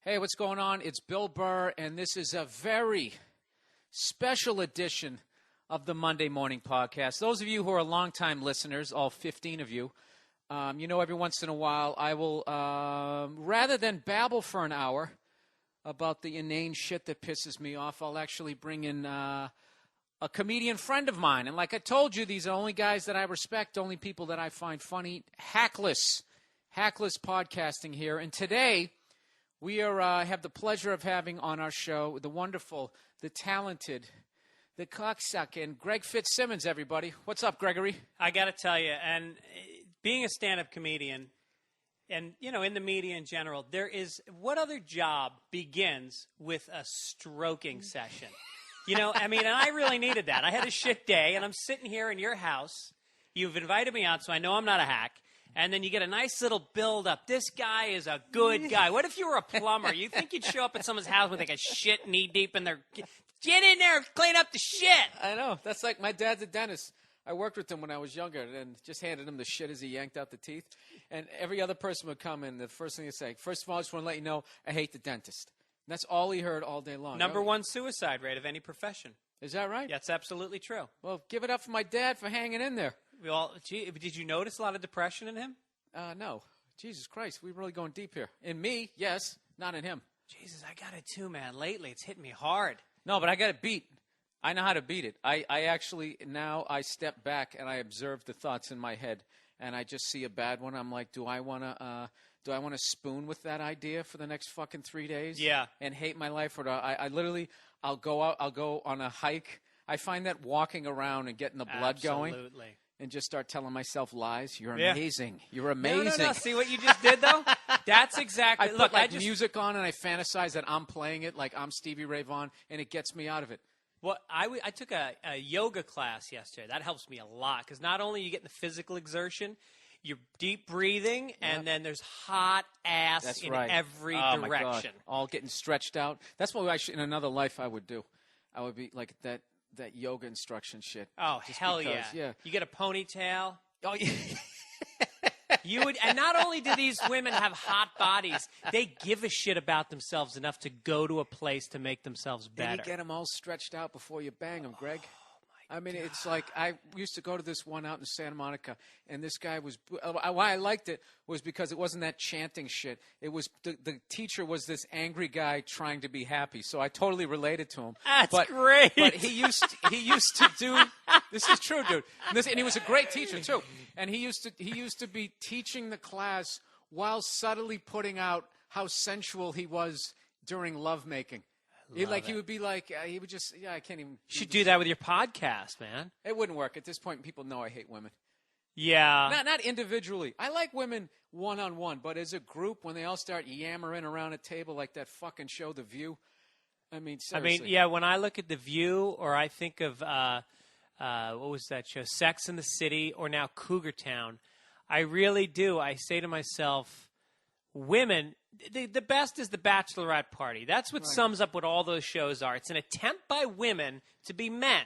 Hey, what's going on? It's Bill Burr, and this is a very special edition of the Monday Morning Podcast. Those of you who are longtime listeners, all 15 of you, every once in a while I will, rather than babble for an hour about the inane shit that pisses me off, I'll actually bring in a comedian friend of mine. And like I told you, these are only guys that I respect, only people that I find funny. Hackless podcasting here. And today we have the pleasure of having on our show the wonderful, the talented, the cocksucking Greg Fitzsimmons, everybody. What's up, Gregory? I got to tell you, and being a stand-up comedian and, in the media in general, there is – what other job begins with a stroking session? And I really needed that. I had a shit day, and I'm sitting here in your house. You've invited me out, so I know I'm not a hack. And then you get a nice little build-up. This guy is a good guy. What if you were a plumber? You think you'd show up at someone's house with like a shit knee-deep in their – get in there and clean up the shit. I know. That's like my dad's a dentist. I worked with him when I was younger and just handed him the shit as he yanked out the teeth. And every other person would come in, the first thing he'd say, first of all, I just want to let you know I hate the dentist. And that's all he heard all day long. Number one suicide rate of any profession. Is that right? That's absolutely true. Well, give it up for my dad for hanging in there. Well, did you notice a lot of depression in him? No. Jesus Christ, we're really going deep here. In me, yes, not in him. Jesus, I got it too, man. Lately, it's hitting me hard. No, but I got it beat. I know how to beat it. I actually, now I step back and I observe the thoughts in my head, and I just see a bad one. I'm like, do I want to spoon with that idea for the next fucking 3 days? Yeah. And hate my life? Or do I literally, I'll go out, I'll go on a hike. I find that walking around and getting the blood going. Absolutely. And just start telling myself lies. You're amazing. You're amazing. No. See what you just did, though? That's exactly. I put music on and I fantasize that I'm playing it like I'm Stevie Ray Vaughan, and it gets me out of it. Well, I took a yoga class yesterday. That helps me a lot because not only are you getting the physical exertion, you're deep breathing, and then there's hot ass in every direction. My God. All getting stretched out. That's what in another life I would do. I would be like that yoga instruction shit. Oh, just hell because, yeah. You get a ponytail. Oh, yeah. You would, and not only do these women have hot bodies, they give a shit about themselves enough to go to a place to make themselves better. And you get them all stretched out before you bang them, Greg. Oh, my God. It's like I used to go to this one out in Santa Monica, and this guy was why I liked it was because it wasn't that chanting shit. It was the teacher was this angry guy trying to be happy, so I totally related to him. That's great. But he used to do this is true, dude. And he was a great teacher too. And he used to be teaching the class while subtly putting out how sensual he was during lovemaking. He would be like, he would just, I can't even. You should do that with your podcast, man. It wouldn't work. At this point, people know I hate women. Yeah. Not individually. I like women one-on-one, but as a group, when they all start yammering around a table like that fucking show, The View, seriously. When I look at The View, or I think of, what was that show, Sex and the City, or now Cougar Town, I really do. I say to myself, women, the best is the bachelorette party. That's what sums up what all those shows are. It's an attempt by women to be men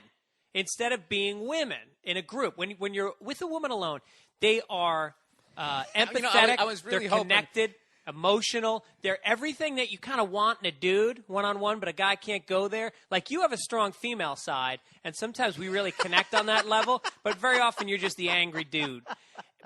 instead of being women in a group. When you're with a woman alone, they are empathetic, I was really they're connected, emotional. They're everything that you kind of want in a dude one-on-one, but a guy can't go there. Like, you have a strong female side, and sometimes we really connect on that level, but very often you're just the angry dude.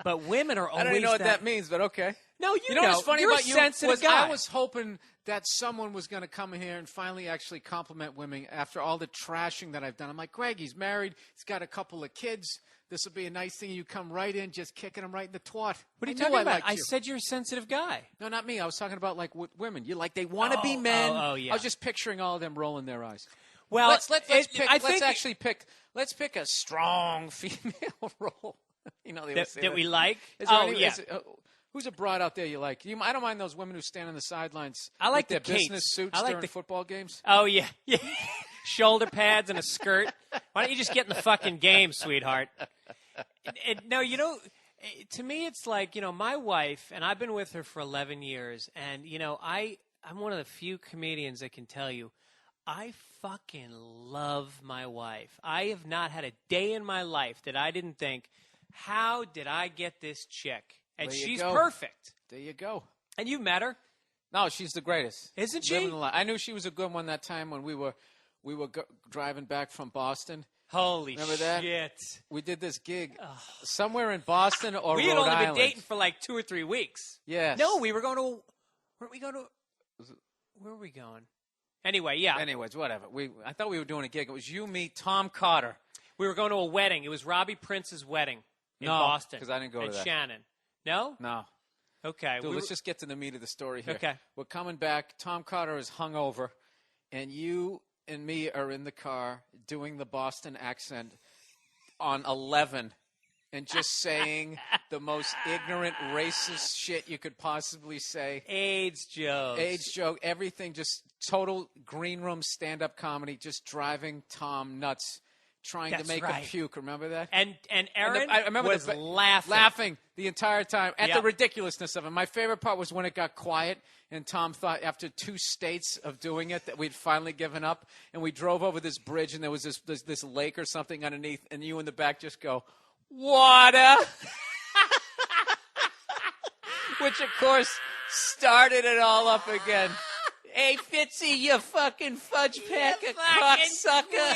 But women are always I don't even know what that means, but okay. No, you know what's funny you're about a you sensitive guy. I was hoping that someone was going to come in here and finally actually compliment women after all the trashing that I've done. I'm like, Greg, he's married. He's got a couple of kids. This will be a nice thing. You come right in, just kicking him right in the twat. What are you talking about? I said you're a sensitive guy. No, not me. I was talking about like women. You like they want to be men. Oh, yeah. I was just picturing all of them rolling their eyes. Well, let's pick a strong female role. That we like. Who's a broad out there you like? I don't mind those women who stand on the sidelines. I like with their the business suits during football games. Oh yeah. Shoulder pads and a skirt. Why don't you just get in the fucking game, sweetheart? No, to me it's like, my wife, and I've been with her for 11 years, and I'm one of the few comedians that can tell you I fucking love my wife. I have not had a day in my life that I didn't think, how did I get this chick? And she's perfect. There you go. And you've met her. No, she's the greatest. Isn't she? Living the life. I knew she was a good one that time when we were driving back from Boston. Holy Remember that? shit. We did this gig somewhere in Boston or We had Rhode only Island. been dating for like 2 or 3 weeks. Yes. No, we were going to. Weren't we going to? Where were we going? Anyway, yeah. Anyways, whatever. I thought we were doing a gig. It was you, me, Tom Carter. We were going to a wedding. It was Robbie Prince's wedding in Boston. because I didn't go to and that. Shannon. No? No. Okay. Dude, let's just get to the meat of the story here. Okay. We're coming back. Tom Carter is hungover, and you and me are in the car doing the Boston accent on 11 and just saying the most ignorant, racist shit you could possibly say. AIDS joke. Everything, just total green room stand-up comedy, just driving Tom nuts, trying to make him puke. Remember that? And Aaron I remember was laughing the entire time at Yep. the ridiculousness of it. My favorite part was when it got quiet and Tom thought after 2 states of doing it that we'd finally given up, and we drove over this bridge and there was this lake or something underneath, and you in the back just go, water, which of course started it all up again. Hey, Fitzy, you fucking fudge packer, cocksucker.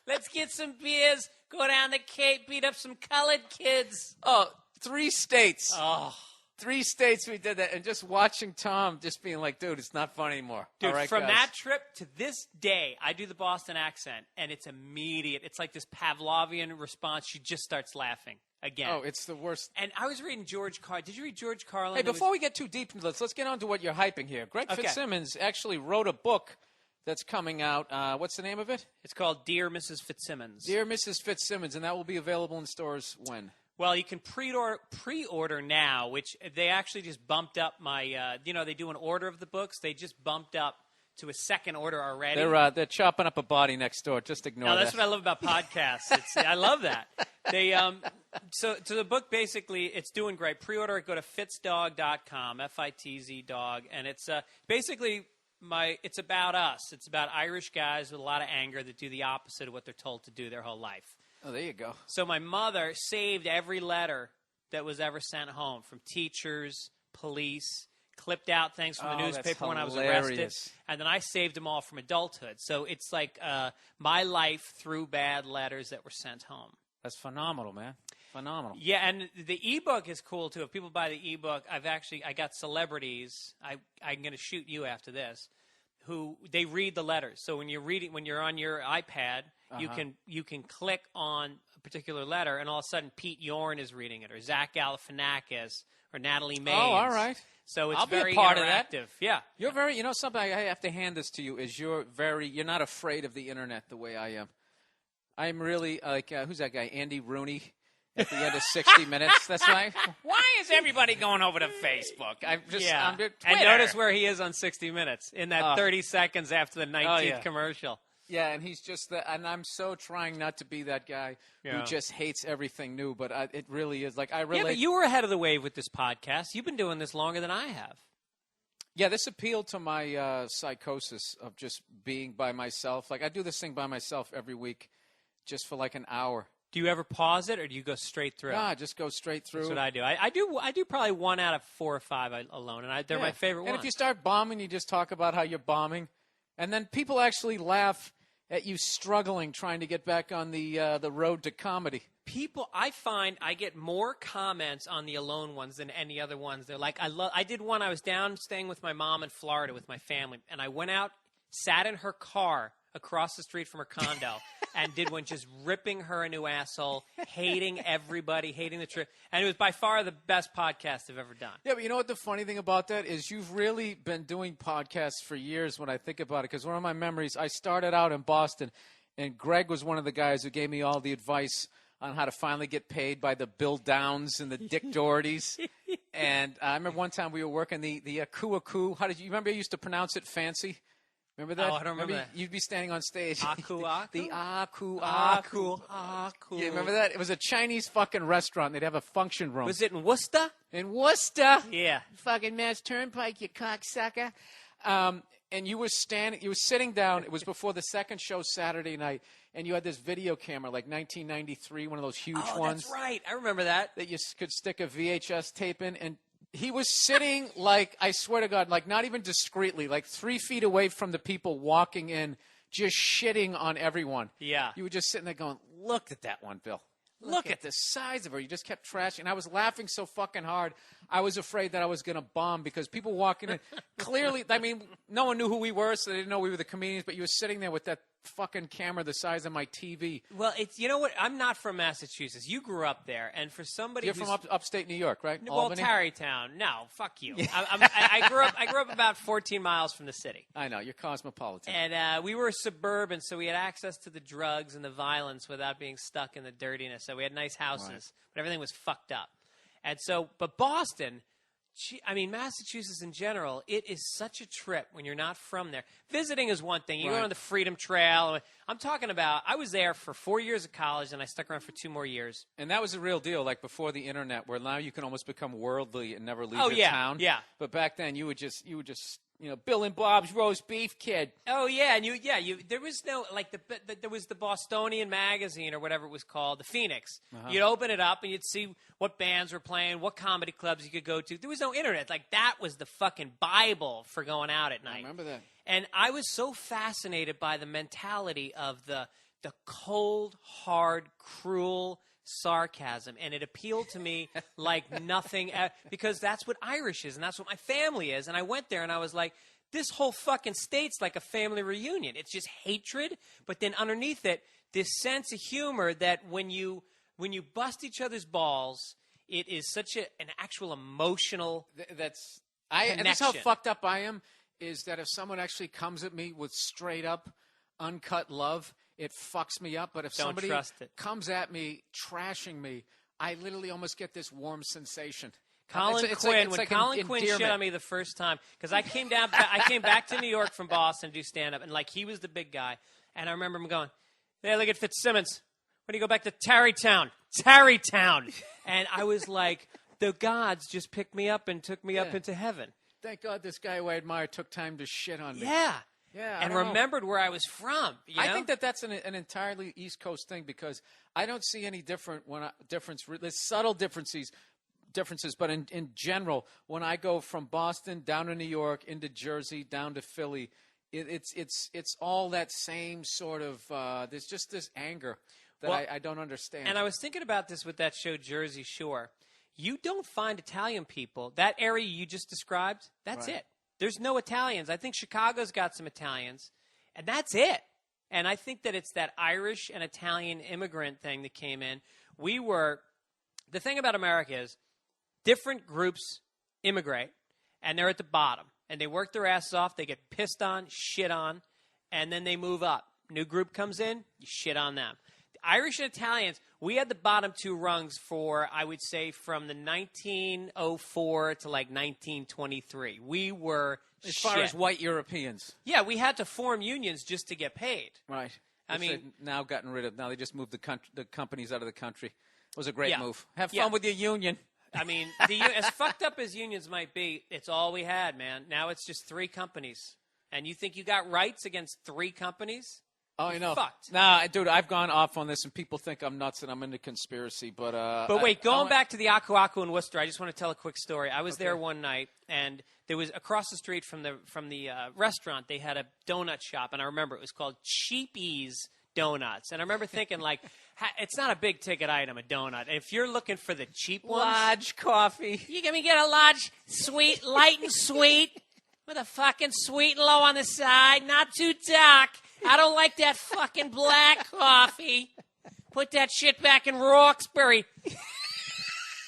Let's get some beers, go down the Cape, beat up some colored kids. Oh, 3 states. Oh. 3 states we did that, and just watching Tom just being like, dude, it's not funny anymore. Dude, all right, from guys. that trip to this day, I do the Boston accent, and it's immediate. It's like this Pavlovian response. She just starts laughing again. Oh, it's the worst. And I was reading George Carlin. Did you read George Carlin? Hey, before we get too deep into this, let's get on to what you're hyping here. Greg Fitzsimmons actually wrote a book that's coming out. What's the name of it? It's called Dear Mrs. Fitzsimmons. Dear Mrs. Fitzsimmons, and that will be available in stores when? Well, you can pre-order now, which they actually just bumped up my, they do an order of the books. They just bumped up to a second order already. They're chopping up a body next door. Just ignore that. That's what I love about podcasts. I love that. They so the book basically it's doing great. Pre-order it. Go to fitzdog.com, F-I-T-Z dog, and it's basically it's about us. It's about Irish guys with a lot of anger that do the opposite of what they're told to do their whole life. Oh, there you go. So my mother saved every letter that was ever sent home from teachers, police, clipped out things from the newspaper when I was arrested, and then I saved them all from adulthood. So it's like my life through bad letters that were sent home. That's phenomenal, man. Phenomenal. Yeah, and the ebook is cool too. If people buy the ebook, I got celebrities. I'm going to shoot you after this. Who they read the letters. So when you're on your iPad, you can click on a particular letter, and all of a sudden Pete Yorn is reading it, or Zach Galifianakis, or Natalie Maines. Oh, all right. So it's I'll very be a part interactive. Of that. Yeah, you're very. Something I have to hand this to you is you're not afraid of the internet the way I am. I'm really like who's that guy? Andy Rooney. At the end of 60 Minutes, that's right. Why is everybody going over to Facebook? I'm Twitter. And notice where he is on 60 Minutes in that 30 seconds after the 19th commercial. Yeah, and he's just and I'm so trying not to be that guy who just hates everything new, but it really is. Like I relate. Yeah, but you were ahead of the wave with this podcast. You've been doing this longer than I have. Yeah, this appealed to my psychosis of just being by myself. Like I do this thing by myself every week, just for like an hour. Do you ever pause it, or do you go straight through? Nah, just go straight through. That's what I do. I do probably 1 out of 4 or 5 alone, and they're my favorite ones. And if you start bombing, you just talk about how you're bombing, and then people actually laugh at you struggling trying to get back on the road to comedy. People, I find I get more comments on the alone ones than any other ones. They're like, I did one. I was down staying with my mom in Florida with my family, and I went out, sat in her car across the street from her condo and did one just ripping her a new asshole, hating everybody, hating the trip. And it was by far the best podcast I've ever done. Yeah, but you know what the funny thing about that is you've really been doing podcasts for years when I think about it, because one of my memories, I started out in Boston, and Greg was one of the guys who gave me all the advice on how to finally get paid by the Bill Downs and the Dick Dohertys. And I remember one time we were working the Aku. How did you remember I used to pronounce it fancy? Remember that? Oh, I don't remember that. You'd be standing on stage. Aku. The Aku. Yeah, remember that? It was a Chinese fucking restaurant. They'd have a function room. Was it in Worcester? In Worcester. Yeah. Fucking Mass Turnpike, you cocksucker. And you were sitting down. It was before the second show Saturday night, and you had this video camera, like 1993, one of those huge ones. That's right. I remember that. That you could stick a VHS tape in, and He was sitting, like, I swear to God, like, not even discreetly, like 3 feet away from the people walking in, just shitting on everyone. Yeah. You were just sitting there going, look at that one, Bill. Look at the size of her. You just kept trashing. And I was laughing so fucking hard, I was afraid that I was going to bomb because people walking in, clearly, I mean, no one knew who we were, so they didn't know we were the comedians, but you were sitting there with that fucking camera the size of my TV. Well, it's, you know what? I'm not from Massachusetts. You grew up there, and for somebody You're from upstate New York, right? Well, Albany? Tarrytown. No, fuck you. I grew up about 14 miles from the city. I know, you're cosmopolitan. And we were suburban, so we had access to the drugs and the violence without being stuck in the dirtiness. So we had nice houses, Right. but everything was fucked up. And so, but Boston, Massachusetts in general, it is such a trip when you're not from there. Visiting is one thing. You go Right. on the Freedom Trail. I'm talking about, I was there for 4 years of college, and I stuck around for 2 more years. And that was a real deal, like before the internet, where now you can almost become worldly and never leave Oh, your yeah, town. yeah. But back then, you would just, Bill and Bob's roast beef kid. Oh yeah, and there was no like there was the Bostonian magazine or whatever it was called, the Phoenix. You'd open it up and you'd see what bands were playing, what comedy clubs you could go to. There was no internet. Like that was the fucking Bible for going out at night. I remember that. And I was so fascinated by the mentality of the cold, hard, cruel sarcasm, and it appealed to me like nothing, because that's what Irish is, and that's what my family is. And I went there, and I was like, this whole fucking state's like a family reunion. It's just hatred, but then underneath it, this sense of humor that when you bust each other's balls, it is such an actual emotional And that's how connection. fucked up I am, is that if someone actually comes at me with straight up, uncut love, it fucks me up. But if Don't somebody trust it. comes at me, trashing me, I literally almost get this warm sensation. Colin It's Quinn, like when an Colin Quinn shit endearment. on me the first time, because I came back to New York from Boston to do stand-up, and like he was the big guy, and I remember him going, hey, look at Fitzsimmons. When do you go back to Tarrytown? And I was like, the gods just picked me up and took me up into heaven. Thank God this guy who I admire took time to shit on me. Yeah. Yeah, and I don't know. remembered where I was from. You know? I think that's an entirely East Coast thing, because I don't see any difference. There's subtle differences, but in general, when I go from Boston down to New York, into Jersey, down to Philly, it's all that same sort of. There's just this anger that I don't understand. And I was thinking about this with that show Jersey Shore. You don't find Italian people. That area you just described, that's Right. it. There's no Italians. I think Chicago's got some Italians, and that's it. And I think that it's that Irish and Italian immigrant thing that came in. The thing about America is different groups immigrate, and they're at the bottom, and they work their asses off. They get pissed on, shit on, and then they move up. New group comes in, you shit on them. The Irish and Italians, we had the bottom 2 rungs for, I would say, from the 1904 to like 1923. We were as far as white Europeans, yeah, we had to form unions just to get paid. right? I Which mean- they've now gotten rid of. Now they just moved the companies out of the country. It was a great Yeah. move. Have fun Yeah. with your union. I mean, as fucked up as unions might be, it's all we had, man. Now it's just 3 companies. And you think you got rights against 3 companies? Oh, I know. fucked. Nah, dude, I've gone off on this, and people think I'm nuts and I'm into conspiracy. But Wait, going back to the Aku Aku in Worcester, I just want to tell a quick story. I was there one night, and there was across the street from the restaurant, they had a donut shop, and I remember it was called Cheapy's Donuts. And I remember thinking, like, it's not a big ticket item, a donut. If you're looking for the cheap ones, large coffee. you can get a large, sweet, light and sweet, with a fucking sweet and low on the side, not too dark. I don't like that fucking black coffee. Put that shit back in Roxbury.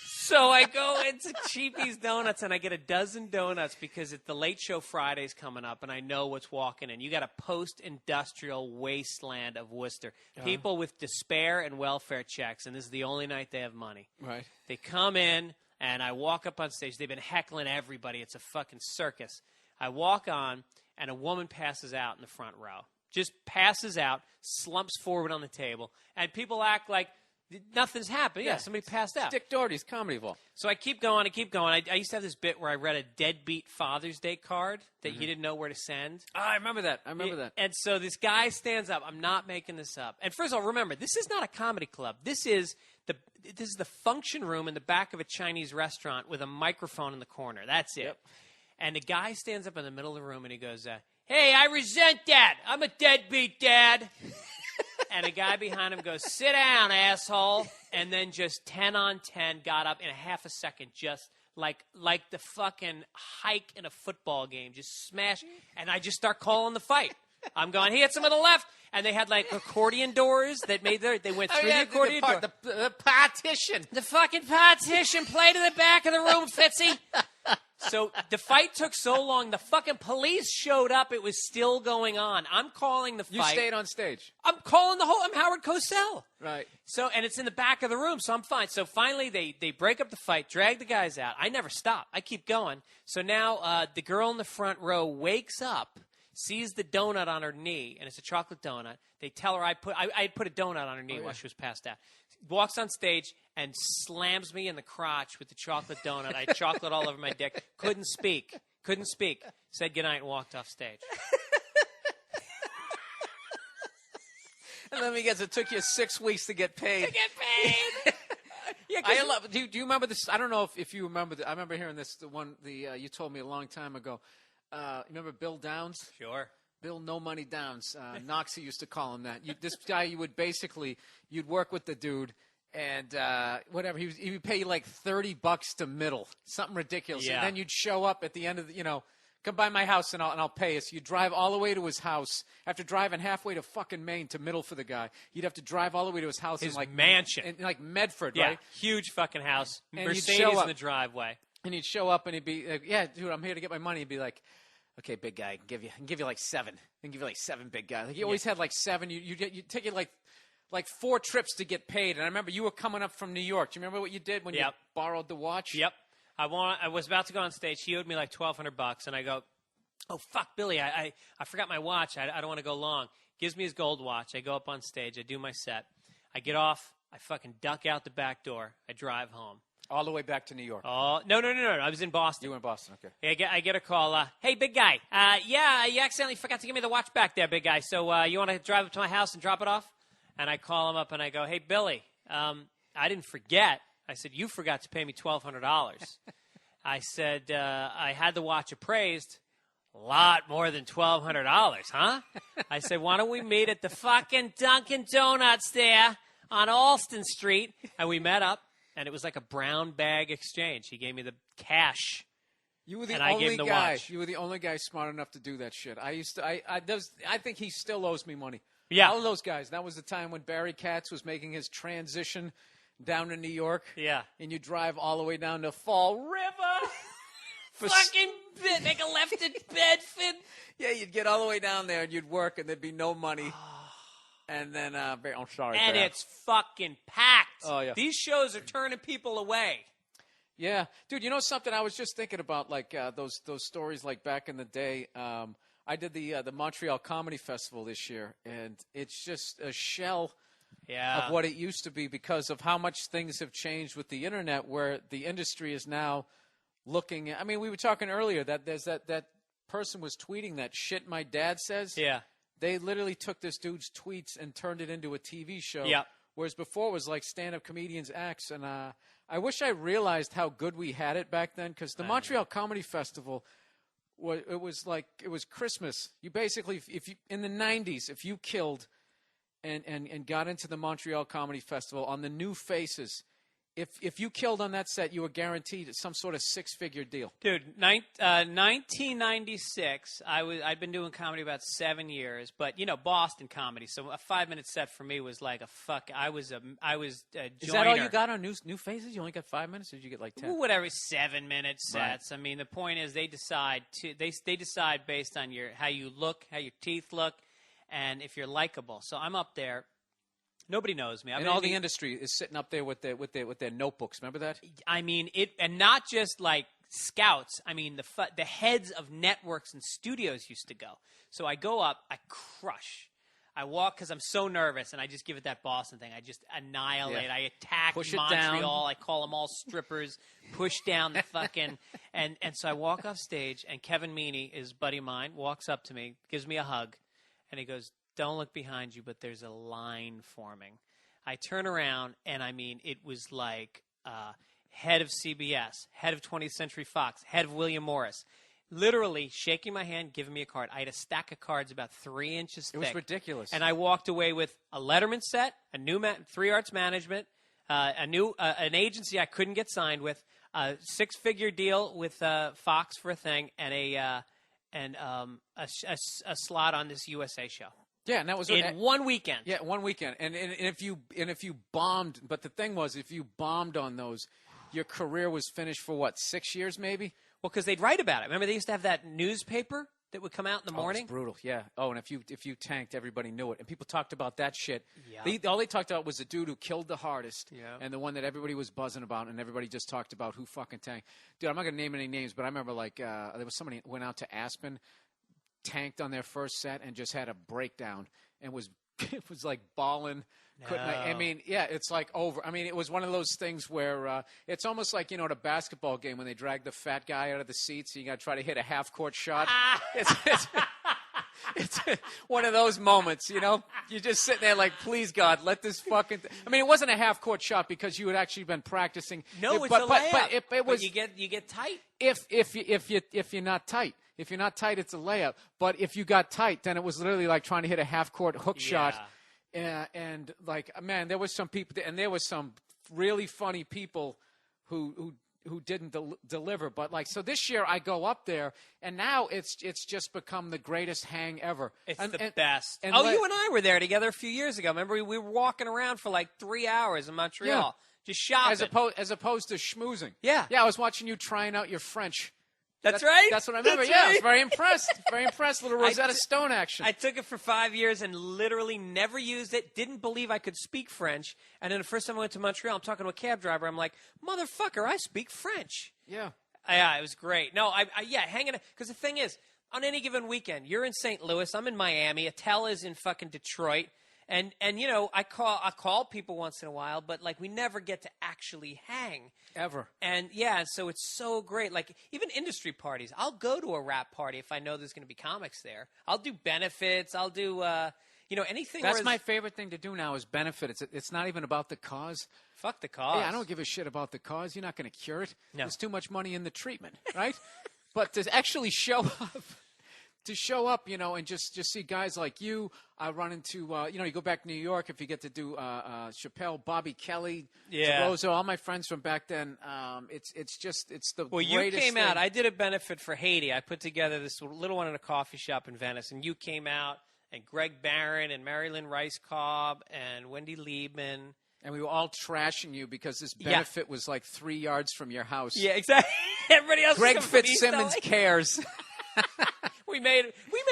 So I go into Cheapy's Donuts, and I get a dozen donuts because the Late Show Friday's coming up, and I know what's walking in. You got a post-industrial wasteland of Worcester. People with despair and welfare checks, and this is the only night they have money. Right. They come in, and I walk up on stage. They've been heckling everybody. It's a fucking circus. I walk on, and a woman passes out in the front row. Just passes out, slumps forward on the table, and people act like nothing's happened. Yeah, somebody passed out. Dick Doherty's Comedy Vault. So I keep going. I used to have this bit where I read a deadbeat Father's Day card that you didn't know where to send. Oh, I remember that. And so this guy stands up. I'm not making this up. And first of all, remember, this is not a comedy club. This is this is the function room in the back of a Chinese restaurant with a microphone in the corner. That's it. Yep. And the guy stands up in the middle of the room and he goes, hey, I resent that. I'm a deadbeat dad. And a guy behind him goes, sit down, asshole. And then just 10 on 10 got up in a half a second, just like the fucking hike in a football game, just smash. And I just start calling the fight. I'm going, he hits him with the left. And they had like accordion doors that made they went through the accordion door. The partition. The fucking partition. Play to the back of the room, Fitzy. So the fight took so long. The fucking police showed up. It was still going on. I'm calling the fight. You stayed on stage. I'm calling I'm Howard Cosell. Right. So, and it's in the back of the room, so I'm fine. So finally they break up the fight, drag the guys out. I never stop. I keep going. So now the girl in the front row wakes up, sees the donut on her knee, and it's a chocolate donut. They tell her I put a donut on her knee while she was passed out. Walks on stage and slams me in the crotch with the chocolate donut. I had chocolate all over my dick. Couldn't speak. Said goodnight and walked off stage. And let me guess, it took you 6 weeks to get paid. Yeah, do you remember this? I don't know if you remember. I remember hearing this. You told me a long time ago. You remember Bill Downs? Sure. Bill No Money Downs. Noxie used to call him that. This guy, you'd work with the dude, and whatever. He would pay you like $30 to middle, something ridiculous. Yeah. And then you'd show up at the end of come by my house and I'll pay you. So you'd drive all the way to his house. After driving halfway to fucking Maine to middle for the guy, you'd have to drive all the way to his house. His in like mansion. in like Medford, Yeah, right? huge fucking house. And you'd Mercedes show up. in the driveway. And he'd show up and he'd be like, yeah, dude, I'm here to get my money. He'd be like, okay, big guy, I can give you like 7. I can give you like 7, big guy. Like he always had like 7. You'd take it like 4 trips to get paid. And I remember you were coming up from New York. Do you remember what you did when you borrowed the watch? Yep. I was about to go on stage. He owed me like $1,200, and I go, oh, fuck, Billy, I forgot my watch. I don't want to go long. Gives me his gold watch. I go up on stage. I do my set. I get off. I fucking duck out the back door. I drive home. All the way back to New York. Oh, no. I was in Boston. You were in Boston, okay. I get a call. Hey, big guy. You accidentally forgot to give me the watch back there, big guy. So you want to drive up to my house and drop it off? And I call him up and I go, hey, Billy, I didn't forget. I said, you forgot to pay me $1,200. I said, I had the watch appraised. A lot more than $1,200, huh? I said, why don't we meet at the fucking Dunkin' Donuts there on Alston Street? And we met up. And it was like a brown bag exchange. He gave me the cash. You were the and I gave only him the guy. watch. You were the only guy smart enough to do that shit. I think he still owes me money. Yeah. All of those guys. That was the time when Barry Katz was making his transition down to New York. Yeah. And you drive all the way down to Fall River. Fucking make a left at Bedford. Yeah, you'd get all the way down there and you'd work and there'd be no money. And then, I'm sorry. And Barry. it's fucking packed. Oh, yeah. These shows are turning people away. Yeah. Dude, you know something? I was just thinking about, like, those stories, like, back in the day. I did the Montreal Comedy Festival this year, and it's just a shell of what it used to be because of how much things have changed with the Internet, where the industry is now looking at – I mean, we were talking earlier that there's that person was tweeting that shit my dad says. Yeah. They literally took this dude's tweets and turned it into a TV show. Yeah. Whereas before it was like stand-up comedians' acts. And I wish I realized how good we had it back then, because the Montreal Comedy Festival, it was Christmas. You basically, in the 90s, if you killed and got into the Montreal Comedy Festival on the New Faces, if you killed on that set, you were guaranteed some sort of 6-figure deal. Dude, 1996, I'd been doing comedy about 7 years, but, Boston comedy. So a 5-minute set for me was like a fuck. I was a joiner. Is that all you got on New Faces? You only got 5 minutes, or did you get like 10? Well, whatever, 7-minute sets. Right. I mean, the point is they decide based on how you look, how your teeth look, and if you're likable. So I'm up there. Nobody knows me. And all the industry is sitting up there with their notebooks. Remember that? I mean, and not just like scouts. I mean, the heads of networks and studios used to go. So I go up, I crush. I walk because I'm so nervous, and I just give it that Boston thing. I just annihilate. Yeah. I attack Push it Montreal. down. I call them all strippers. Push down the fucking and so I walk off stage, and Kevin Meaney, his buddy of mine, walks up to me, gives me a hug, and he goes, "Don't look behind you, but there's a line forming." I turn around, and I mean, it was like head of CBS, head of 20th Century Fox, head of William Morris, literally shaking my hand, giving me a card. I had a stack of cards about 3 inches thick. It was ridiculous. And I walked away with a Letterman set, a new 3 Arts Management, an agency I couldn't get signed with, a 6-figure deal with Fox for a thing, and a slot on this USA show. Yeah, and that was in one weekend. Yeah, one weekend. And if you bombed, but the thing was, if you bombed on those, your career was finished for what, 6 years maybe? Well, because they'd write about it. Remember, they used to have that newspaper that would come out in the morning. It was brutal. Yeah. Oh, and if you tanked, everybody knew it, and people talked about that shit. Yeah. All they talked about was the dude who killed the hardest, yeah. and the one that everybody was buzzing about, and everybody just talked about who fucking tanked. Dude, I'm not gonna name any names, but I remember there was somebody who went out to Aspen, tanked on their first set, and just had a breakdown, and was it was like bawling. No. I mean, yeah, it's like over. I mean, it was one of those things where it's almost like, at a basketball game when they drag the fat guy out of the seats, and you got to try to hit a half-court shot. It's one of those moments, You're just sitting there like, please, God, let this fucking I mean, it wasn't a half-court shot because you had actually been practicing. No, it's but, a layup. But it was, you get tight. If you're not tight. If you're not tight, it's a layup. But if you got tight, then it was literally like trying to hit a half-court hook shot. And like, man, there was some people, and there was some really funny people who didn't deliver. But like, so this year I go up there, and now it's just become the greatest hang ever. It's the best. And you and I were there together a few years ago. Remember, we were walking around for like 3 hours in Montreal, just shopping. As opposed to schmoozing. Yeah. Yeah, I was watching you trying out your French. That's right. That's what I remember. That's I right. was very impressed. Very impressed. Little Rosetta Stone action. I took it for 5 years and literally never used it. Didn't believe I could speak French. And then the first time I went to Montreal, I'm talking to a cab driver. I'm like, motherfucker, I speak French. Yeah. Yeah, it was great. No, hanging out. Because the thing is, on any given weekend, you're in St. Louis, I'm in Miami, Attell is in fucking Detroit. And I call people once in a while, but like we never get to actually hang ever. And so it's so great. Like even industry parties, I'll go to a rap party if I know there's going to be comics there. I'll do benefits. I'll do anything. That's my favorite thing to do now is benefit. It's not even about the cause. Fuck the cause. Yeah, I don't give a shit about the cause. You're not going to cure it. No. There's too much money in the treatment, right? But to actually show up. To show up, and just see guys like you. I run into, you go back to New York if you get to do Chappelle, Bobby Kelly, DeRosa, all my friends from back then. It's the greatest you came thing. out. I did a benefit for Haiti. I put together this little one in a coffee shop in Venice, and you came out, and Greg Barron, and Marilyn Rice Cobb, and Wendy Liebman. And we were all trashing you because this benefit was like 3 yards from your house. Yeah, exactly. Everybody else Greg was coming from Fitzsimmons East LA. cares. We made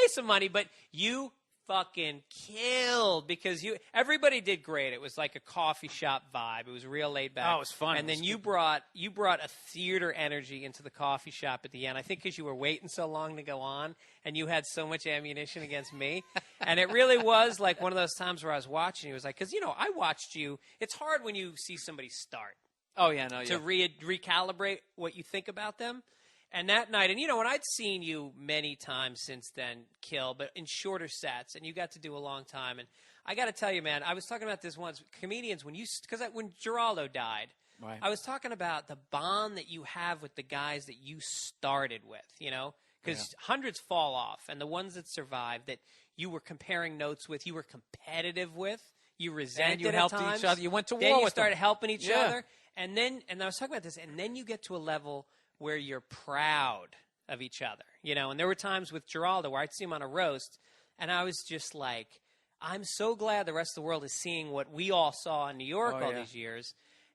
some money, but you fucking killed because everybody did great. It was like a coffee shop vibe. It was real laid back. Oh, it was fun. And then you brought a theater energy into the coffee shop at the end. I think because you were waiting so long to go on, and you had so much ammunition against me. And it really was like one of those times where I was watching you. It was like, because I watched you. It's hard when you see somebody start. Oh yeah, no, to recalibrate what you think about them. And that night, and and I'd seen you many times since then, kill, but in shorter sets, and you got to do a long time. And I got to tell you, man, I was talking about this once. Comedians, when Geraldo died, right. I was talking about the bond that you have with the guys that you started with, because hundreds fall off, and the ones that survive that you were comparing notes with, you were competitive with, you resented and you helped at times. each other. You went to war then you with started them. helping each other, and I was talking about this, and then you get to a level where you're proud of each other, and there were times with Geraldo where I'd see him on a roast, and I was just like, I'm so glad the rest of the world is seeing what we all saw in New York these years,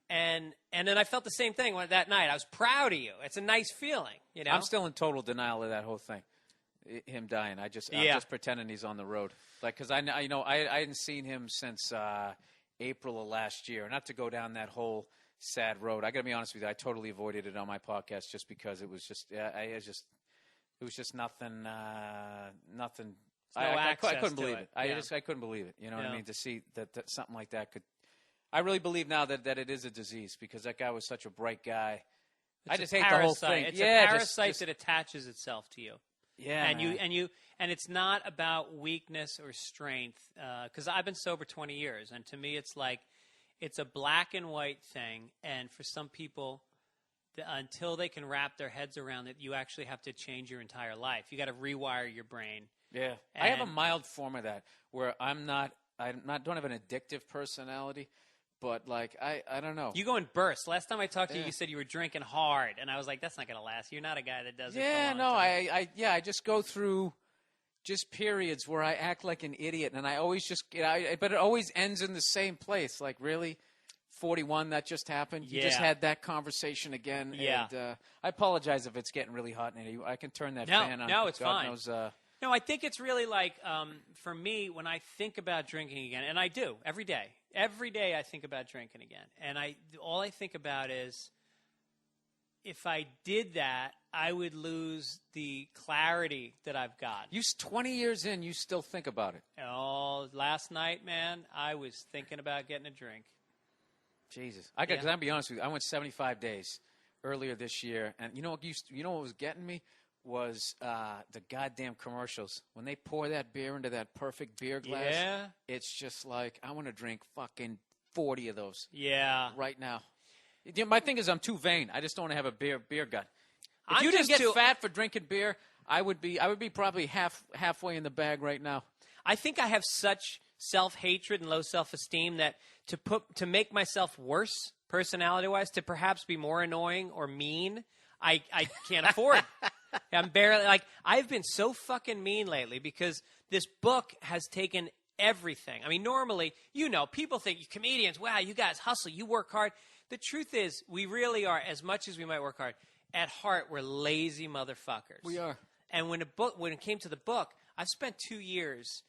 and then I felt the same thing that night. I was proud of you. It's a nice feeling, I'm still in total denial of that whole thing, him dying. I'm just pretending he's on the road, like because I hadn't seen him since April of last year. Not to go down that whole sad road. I got to be honest with you. I totally avoided it on my podcast just because it was just nothing. Nothing. I couldn't believe it. I couldn't believe it. You know what I mean? To see that something like that could. I really believe now that it is a disease because that guy was such a bright guy. I just hate the whole thing. It's a parasite that attaches itself to you. Yeah, and it's not about weakness or strength because I've been sober 20 years, and to me it's like It's a black and white thing, and for some people, until they can wrap their heads around it, you actually have to change your entire life. You got to rewire your brain. Yeah, I have a mild form of that where don't have an addictive personality, but like I don't know. You go in bursts. Last time I talked to you, you said you were drinking hard, and I was like, that's not going to last. You're not a guy that does it. Yeah, for a long time. I just go through just periods where I act like an idiot, and I always just but it always ends in the same place. Like, really, 41, that just happened. You just had that conversation again. Yeah. And I apologize if it's getting really hot in here. I can turn that fan on. No, it's God fine. Knows, No, I think it's really like, for me, when I think about drinking again, and I do every day. Every day I think about drinking again. And all I think about is, if I did that, I would lose the clarity that I've got. 20 years in, you still think about it. Oh, last night, man, I was thinking about getting a drink. Jesus. Because I'll be honest with you, I went 75 days earlier this year, and you know what was getting me? Was the goddamn commercials. When they pour that beer into that perfect beer glass, it's just like, I want to drink fucking 40 of those. Yeah. Right now. My thing is, I'm too vain. I just don't want to have a beer gut. If I'm you didn't just get fat for drinking beer, I would be probably halfway in the bag right now. I think I have such self-hatred and low self-esteem that to make myself worse personality-wise, to perhaps be more annoying or mean, I can't afford. I'm barely I've been so fucking mean lately because this book has taken everything. I mean, normally, people think you comedians, wow, you guys hustle, you work hard. The truth is, we really are, as much as we might work hard, at heart, we're lazy motherfuckers. We are. And when it came to the book, I've spent 2 years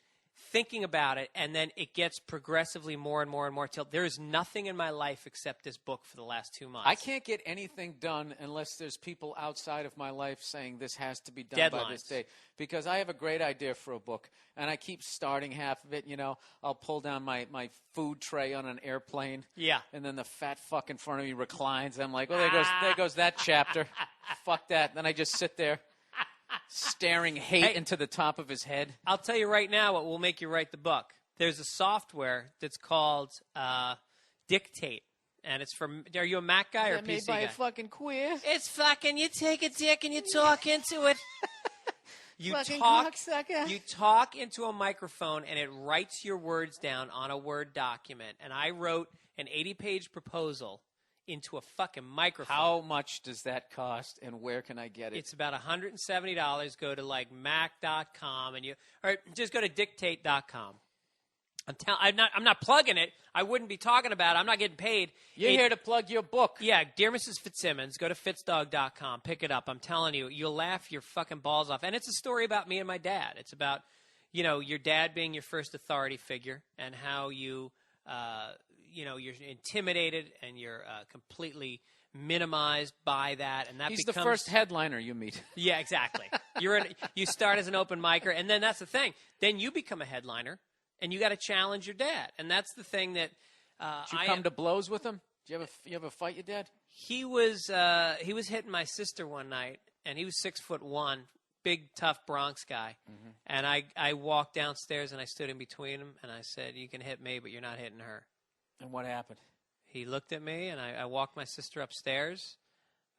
thinking about it, and then it gets progressively more and more and more till there is nothing in my life except this book for the last 2 months. I can't get anything done unless there's people outside of my life saying this has to be done by this day. Because I have a great idea for a book, and I keep starting half of it. I'll pull down my food tray on an airplane. Yeah. And then the fat fuck in front of me reclines. I'm like, well, there goes that chapter. Fuck that. Then I just sit there, staring hate into the top of his head. I'll tell you right now what will make you write the book. There's a software that's called Dictate, and it's from. Are you a Mac guy or a PC made by guy? a fucking queer? It's fucking. You take a dick and you talk into it. You talk into a microphone, and it writes your words down on a Word document. And I wrote an 80-page proposal into a fucking microphone. How much does that cost, and where can I get it? It's about $170. Go to Mac.com or just go to Dictate.com. I'm not plugging it. I wouldn't be talking about it. I'm not getting paid. You're here to plug your book. Yeah, Dear Mrs. Fitzsimmons, go to fitzdog.com. Pick it up. I'm telling you, you'll laugh your fucking balls off. And it's a story about me and my dad. It's about, your dad being your first authority figure and how you're intimidated and you're completely minimized by that. And He's the first headliner you meet. Yeah, exactly. You start as an open micer, and then that's the thing. Then you become a headliner. And you got to challenge your dad, and that's the thing that. Did you come to blows with him? Did you ever fight your dad? He was hitting my sister one night, and he was 6'1", big tough Bronx guy. Mm-hmm. And I walked downstairs and I stood in between him, and I said, "You can hit me, but you're not hitting her." And what happened? He looked at me, and I walked my sister upstairs.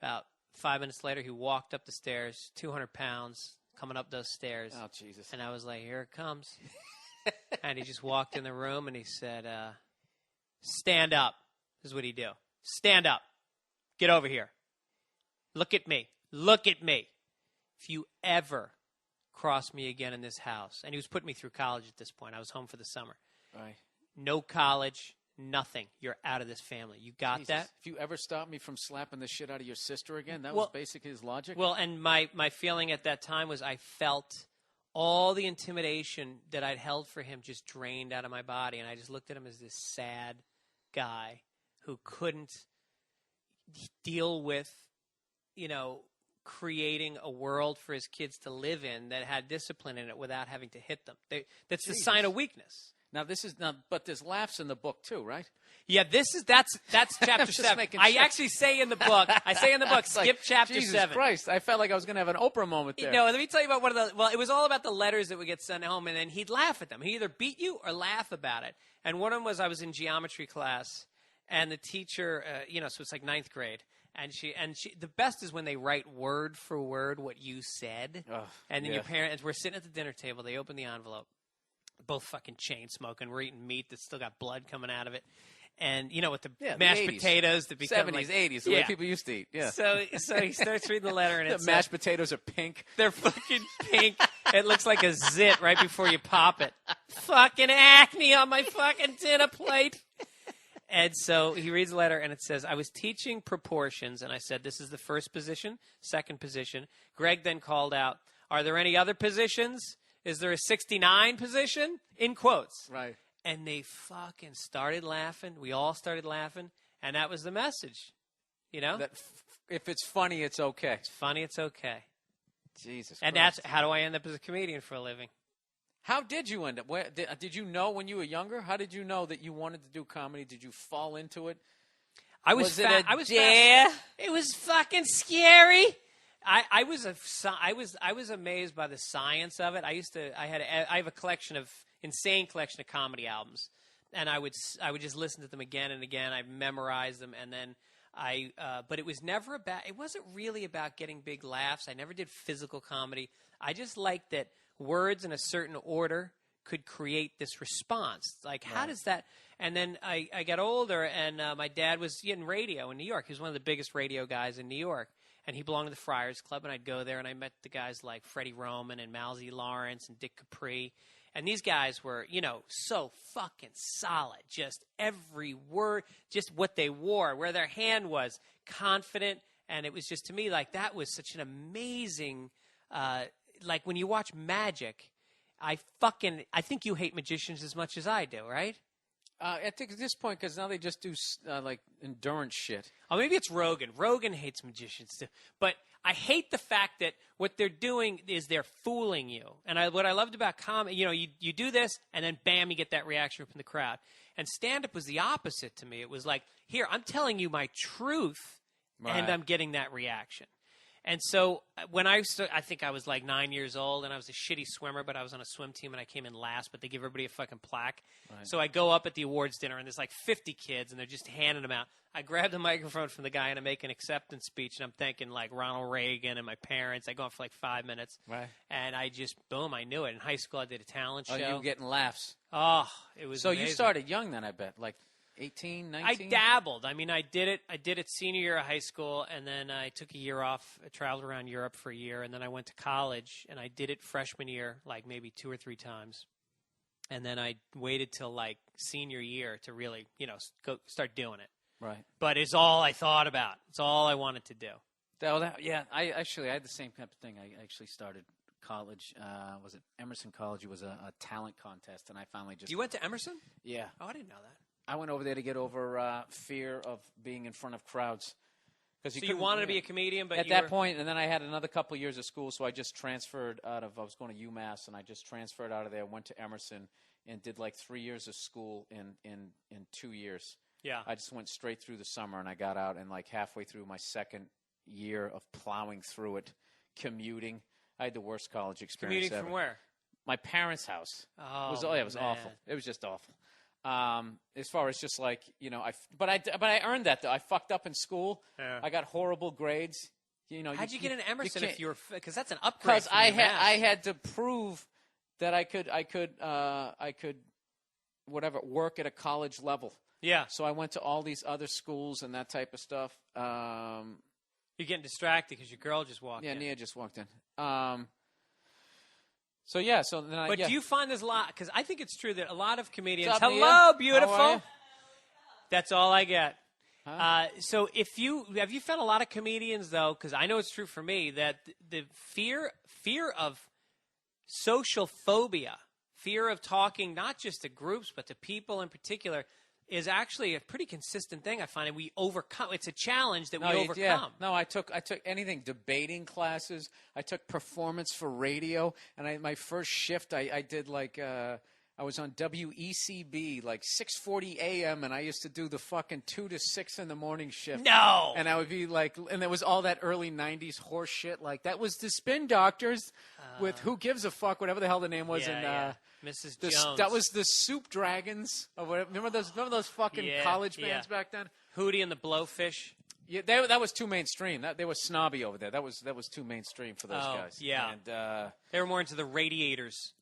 About 5 minutes later, he walked up the stairs, 200 pounds, coming up those stairs. Oh Jesus! And I was like, "Here it comes." And he just walked in the room and he said, stand up. This is what he'd do. Stand up. Get over here. Look at me. Look at me. If you ever cross me again in this house. And he was putting me through college at this point. I was home for the summer. Right. No college, nothing. You're out of this family. You got Jesus. that? If you ever stop me from slapping the shit out of your sister again, that was basically his logic? Well, and my feeling at that time was I felt all the intimidation that I'd held for him just drained out of my body. And I just looked at him as this sad guy who couldn't deal with, creating a world for his kids to live in that had discipline in it without having to hit them. That's the sign of weakness. Now but there's laughs in the book too, right? Yeah, that's chapter 7. I actually say in the book, skip chapter Jesus 7. Christ, I felt like I was going to have an Oprah moment there. No, let me tell you about it was all about the letters that would get sent home, and then he'd laugh at them. He'd either beat you or laugh about it. And one of them was I was in geometry class, And the teacher, so it's like ninth grade. And she, the best is when they write word for word what you said. Ugh, and then yeah. your parents, we're sitting at the dinner table. They open the envelope. Both fucking chain smoking. We're eating meat that's still got blood coming out of it. And, with the mashed the 80s. potatoes that become 70s, like, 80s, the way people used to eat. Yeah. So he starts reading the letter, and The it's mashed potatoes are pink. they're fucking pink. It looks like a zit right before you pop it. Fucking acne on my fucking dinner plate. And so he reads the letter, and it says, I was teaching proportions, and I said, this is the first position, second position. Greg then called out, are there any other positions? Is there a 69 position? In quotes. Right. And they fucking started laughing. We all started laughing, and that was the message. That if it's funny, it's okay. It's funny, it's okay. Jesus And Christ. that's how do I end up as a comedian for a living? How did you end up? Did you know when you were younger? How did you know that you wanted to do comedy? Did you fall into it? I was it a I was dare? It was fucking scary. I was amazed by the science of it. I have a insane collection of comedy albums, and I would just listen to them again and again. I memorized them, and then but it was never about. It wasn't really about getting big laughs. I never did physical comedy. I just liked that words in a certain order could create this response. Like, how does that? And then I got older, and my dad was in radio in New York. He was one of the biggest radio guys in New York. And he belonged to the Friars Club, and I'd go there, and I met the guys like Freddie Roman and Malzy Lawrence and Dick Capri. And these guys were, so fucking solid. Just every word, just what they wore, where their hand was, confident. And it was just, to me, like, that was such an amazing, like, when you watch magic, I think you hate magicians as much as I do, right? I think at this point, because now they just do like endurance shit. Oh, maybe it's Rogan. Rogan hates magicians too. But I hate the fact that what they're doing is they're fooling you. And what I loved about comedy, you do this, and then bam, you get that reaction from the crowd. And stand-up was the opposite to me. It was like, here, I'm telling you my truth, and I'm getting that reaction. And so when I think I was like 9 years old, and I was a shitty swimmer, but I was on a swim team, and I came in last, but they give everybody a fucking plaque. Right. So I go up at the awards dinner, and there's like 50 kids, and they're just handing them out. I grab the microphone from the guy, and I make an acceptance speech, and I'm thanking like Ronald Reagan and my parents. I go on for like 5 minutes. Right. And I just, boom, I knew it. In high school, I did a talent show. Oh, you were getting laughs. Oh, it was amazing. You started young then, I bet, like 18, 19? I dabbled. I mean, I did it senior year of high school, and then I took a year off. I traveled around Europe for a year, and then I went to college, and I did it freshman year, like maybe 2 or 3 times. And then I waited till like senior year to really, go start doing it. Right. But it's all I thought about. It's all I wanted to do. Yeah, I had the same type of thing. I actually started college. Was it Emerson College? It was a talent contest, and I finally just... You went to Emerson? Yeah. Oh, I didn't know that. I went over there to get over fear of being in front of crowds. So you wanted to be a comedian, but at that point, and then I had another couple years of school, so I just transferred out of. I was going to UMass, and I just transferred out of there. Went to Emerson, and did like 3 years of school in 2 years. Yeah, I just went straight through the summer, and I got out, and like halfway through my second year of plowing through it, commuting. I had the worst college experience ever. Commuting from where? My parents' house. Oh, it was awful. It was just awful. As far as just like, but I earned that though. I fucked up in school. Yeah. I got horrible grades. How'd you get into Emerson if you were, because that's an upgrade. Because I had to prove that I could work at a college level. Yeah. So I went to all these other schools and that type of stuff. You're getting distracted because your girl just walked in. Yeah, Nia just walked in. So then But do you find there's a lot? Because I think it's true that a lot of comedians. What's up, Hello, Nia? beautiful. How are you? That's all I get. Huh? So have you found a lot of comedians though? Because I know it's true for me that the fear of social phobia, fear of talking not just to groups but to people in particular, is actually a pretty consistent thing. I find, and we overcome. It's a challenge that we overcome. Yeah. No, I took anything, debating classes. I took performance for radio, and my first shift, I did like I was on WECB like 6:40 a.m. and I used to do the fucking 2 to 6 in the morning shift. No. And I would be like, and there was all that early '90s horse shit. Like that was the Spin Doctors with Who Gives a Fuck, whatever the hell the name was, Mrs. the, Jones. that was the Soup Dragons. Or whatever. Remember those fucking college bands back then? Hootie and the Blowfish. Yeah, that was too mainstream. They were snobby over there. That was too mainstream for those guys. Yeah, and they were more into the Radiators.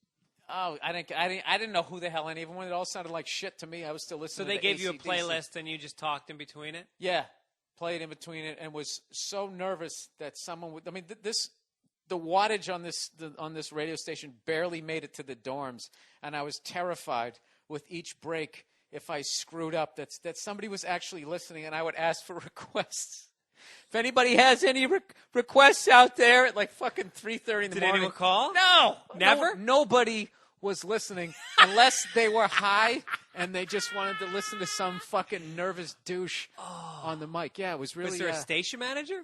Oh, I didn't know who the hell any of them were. It all sounded like shit to me. I was still listening. So they to gave you a AC/DC. playlist and you just talked in between it? Yeah, played in between it, and was so nervous that someone would. I mean, the wattage on this radio station barely made it to the dorms, and I was terrified with each break if I screwed up that somebody was actually listening, and I would ask for requests. If anybody has any requests out there at like fucking 3:30 in the morning. Did anyone call? No. Never? Nobody was listening unless they were high and they just wanted to listen to some fucking nervous douche on the mic. Yeah, it was really... Was there a station manager?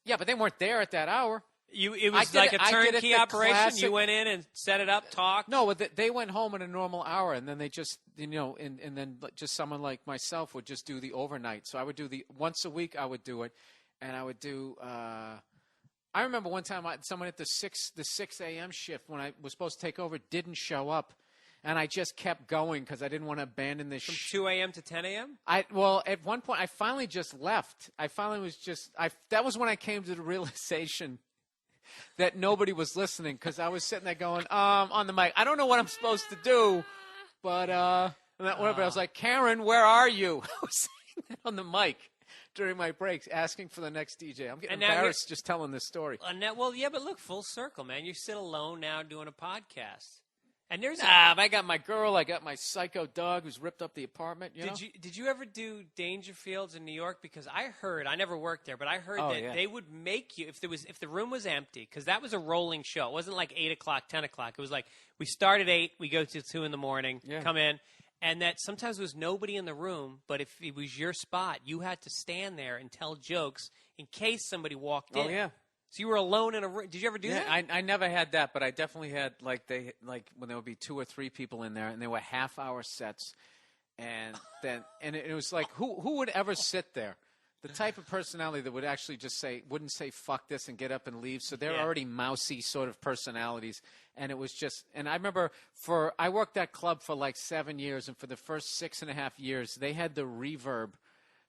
Yeah, but they weren't there at that hour. It was like a turnkey operation? You went in and set it up, talked? No, but they went home in a normal hour, and then they just, and then just someone like myself would just do the overnight. So I would do once a week I would do it, and I would do, I remember one time someone at the 6 a.m. shift when I was supposed to take over didn't show up, and I just kept going because I didn't want to abandon this. From 2 a.m. to 10 a.m.? Well, at one point I finally just left. That was when I came to the realization that nobody was listening because I was sitting there going, on the mic, I don't know what I'm supposed to do, but whatever. I was like, Karen, where are you? I was saying that on the mic during my breaks, asking for the next DJ. I'm getting embarrassed just telling this story. Well, yeah, but look, full circle, man. You sit alone now doing a podcast. And there's I got my girl. I got my psycho dog who's ripped up the apartment. Did you ever do Dangerfields in New York? Because I never worked there, but I heard that they would make you if the room was empty, because that was a rolling show. It wasn't like 8 o'clock, 10 o'clock. It was like we start at 8, we go till 2 in the morning, come in, and that sometimes there was nobody in the room. But if it was your spot, you had to stand there and tell jokes in case somebody walked in. Oh yeah. So you were alone in a room. Did you ever do that? I never had that, but I definitely had when there would be 2 or 3 people in there, and they were half-hour sets, and it was like who would ever sit there? The type of personality that would actually just wouldn't say fuck this and get up and leave. So they're already mousy sort of personalities, and it was just. And I remember I worked that club for like 7 years, and for the first 6.5 years, they had the reverb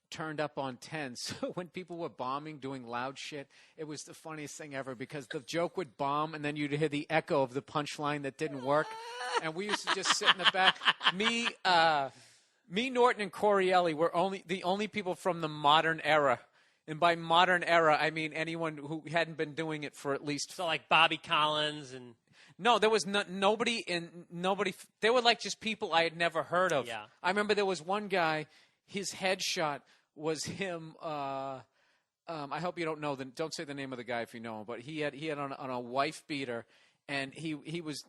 turned up on 10, so when people were bombing, doing loud shit, it was the funniest thing ever because the joke would bomb and then you'd hear the echo of the punchline that didn't work, and we used to just sit in the back. Me, Norton, and Corielli were the only people from the modern era, and by modern era I mean anyone who hadn't been doing it for at least. So like Bobby Collins and. No, there was nobody. They were like just people I had never heard of. Yeah. I remember there was one guy. His headshot was him. I hope you don't know. Don't say the name of the guy if you know him. But he had on a wife beater, and he was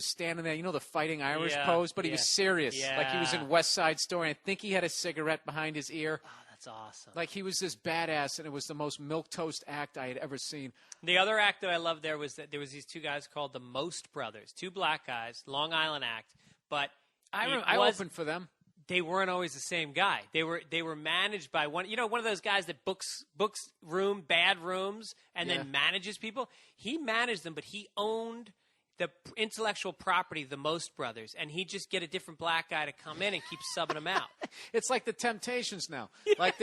standing there. You know the Fighting Irish pose, but he was serious, like he was in West Side Story. I think he had a cigarette behind his ear. Oh, that's awesome. Like he was this badass, and it was the most milquetoast act I had ever seen. The other act that I loved there was that there was these 2 guys called the Most Brothers, 2 black guys, Long Island act. But I opened for them. They weren't always the same guy. They were managed by one of those guys that books bad rooms and then manages people. He managed them, but he owned the intellectual property, the Most Brothers, and he'd just get a different black guy to come in and keep subbing them out. It's like the Temptations now. Yes. Like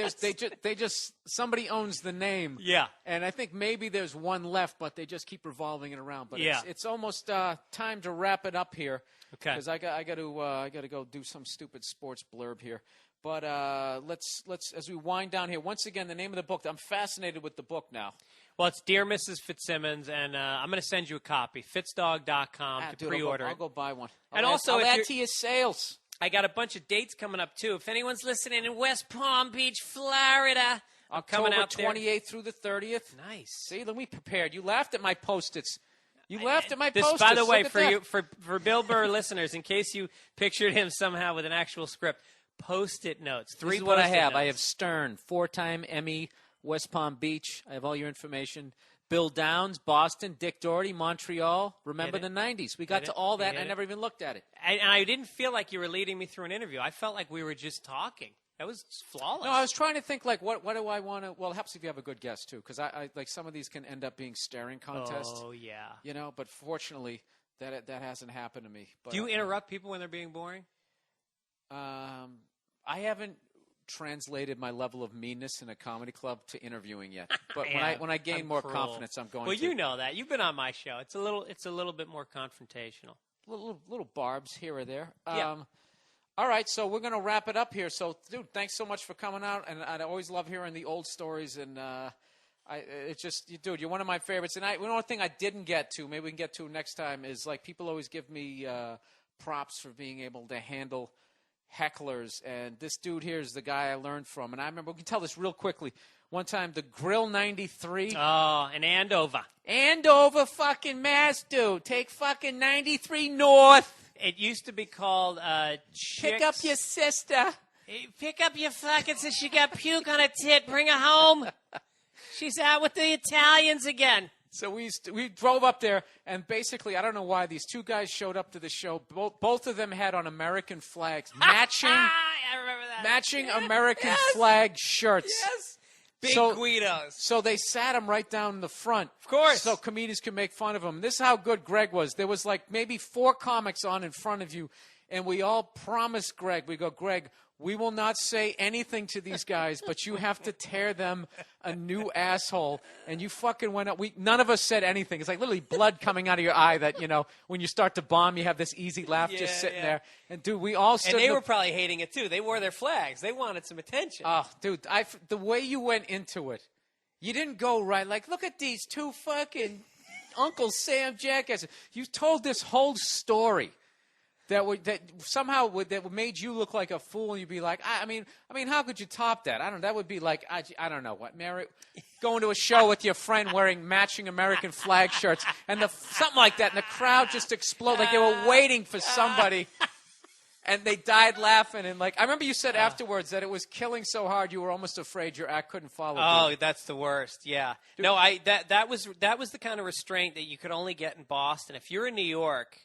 they just somebody owns the name. Yeah. And I think maybe there's one left, but they just keep revolving it around. But it's almost time to wrap it up here. Okay. Because I got to go do some stupid sports blurb here. But let's as we wind down here, once again, the name of the book. I'm fascinated with the book now. Well, it's Dear Mrs. Fitzsimmons, and I'm going to send you a copy, fitzdog.com to pre-order I'll go buy one. I'll add to your sales. I got a bunch of dates coming up, too. If anyone's listening in West Palm Beach, Florida, I'm coming out there. October 28th through the 30th. Nice. See, let me prepared. You laughed at my Post-its. You laughed at my Post-its. By the way, for Bill Burr listeners, in case you pictured him somehow with an actual script, Post-it notes. 3 This is what I have. Notes. I have Stern, 4-time Emmy, West Palm Beach. I have all your information. Bill Downs, Boston, Dick Doherty, Montreal. Remember the 90s. We got to all that, and I never even looked at it. And I didn't feel like you were leading me through an interview. I felt like we were just talking. That was flawless. No, I was trying to think, like, what do I want to – well, it helps if you have a good guest, too, because I like some of these can end up being staring contests. Oh, yeah. You know, but fortunately, that hasn't happened to me. But, do you interrupt people when they're being boring? I haven't translated my level of meanness in a comedy club to interviewing yet. But when I gain more confidence, I'm going to. Well, you know that. You've been on my show. It's a little bit more confrontational. Little barbs here or there. Yeah. All right, so we're going to wrap it up here. So, dude, thanks so much for coming out. And I always love hearing the old stories. And dude, you're one of my favorites. And one other thing I didn't get to, maybe we can get to next time, is like people always give me props for being able to handle hecklers, and this dude here is the guy I learned from. And I remember, we can tell this real quickly. One time, the Grill 93. Oh, in Andover. Andover, fucking Mass, dude. Take fucking 93 North. It used to be called Pick up your sister. Pick up your fucking sister. She got puke on her tit. Bring her home. She's out with the Italians again. So we drove up there, and basically, I don't know why, these two guys showed up to the show. Both of them had on American flags, matching I remember that. matching American flag shirts. Yes. Big Guidos. So they sat him right down in the front. Of course. So comedians could make fun of him. This is how good Greg was. There was like maybe 4 comics on in front of you, and we all promised Greg, we go, Greg, we will not say anything to these guys, but you have to tear them a new asshole. And you fucking went up. None of us said anything. It's like literally blood coming out of your eye that, you know, when you start to bomb, you have this easy laugh just sitting there. And, dude, we all stood. And they were probably hating it, too. They wore their flags. They wanted some attention. Oh, dude, the way you went into it, you didn't go right. Like, look at these two fucking Uncle Sam jackasses. You told this whole story. That made you look like a fool, and you'd be like, I mean, how could you top that? I don't. That would be like, I don't know what, Mary, going to a show with your friend wearing matching American flag shirts, and something like that, and the crowd just exploded like they were waiting for somebody, and they died laughing. And like, I remember you said afterwards that it was killing so hard you were almost afraid your act couldn't follow. Oh, that's the worst. Yeah. Dude. No, that was the kind of restraint that you could only get in Boston. If you're in New York.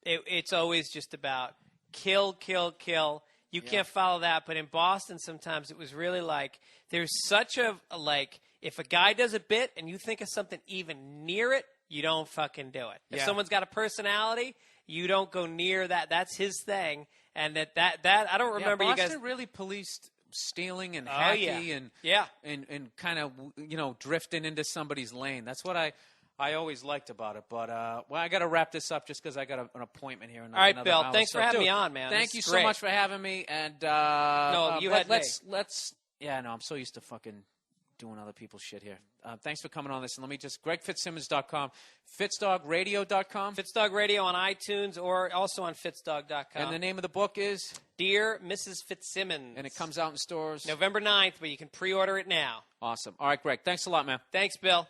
It's always just about kill, kill, kill. You can't follow that. But in Boston, sometimes it was really like there's such a like if a guy does a bit and you think of something even near it, you don't fucking do it. If someone's got a personality, you don't go near that. That's his thing. And that I don't remember you guys. Boston really policed stealing and hacking and kind of drifting into somebody's lane. That's what I always liked about it, but I got to wrap this up just because I got an appointment here. All right, Bill. Hour. Thanks for having me on, man. Thank you so much for having me. And let's. Yeah, no, I'm so used to fucking doing other people's shit here. Thanks for coming on this. And let me just GregFitzsimmons.com, FitzDogRadio.com, FitzDogRadio on iTunes or also on FitzDog.com. And the name of the book is Dear Mrs. Fitzsimmons, and it comes out in stores November 9th, but you can pre-order it now. Awesome. All right, Greg. Thanks a lot, man. Thanks, Bill.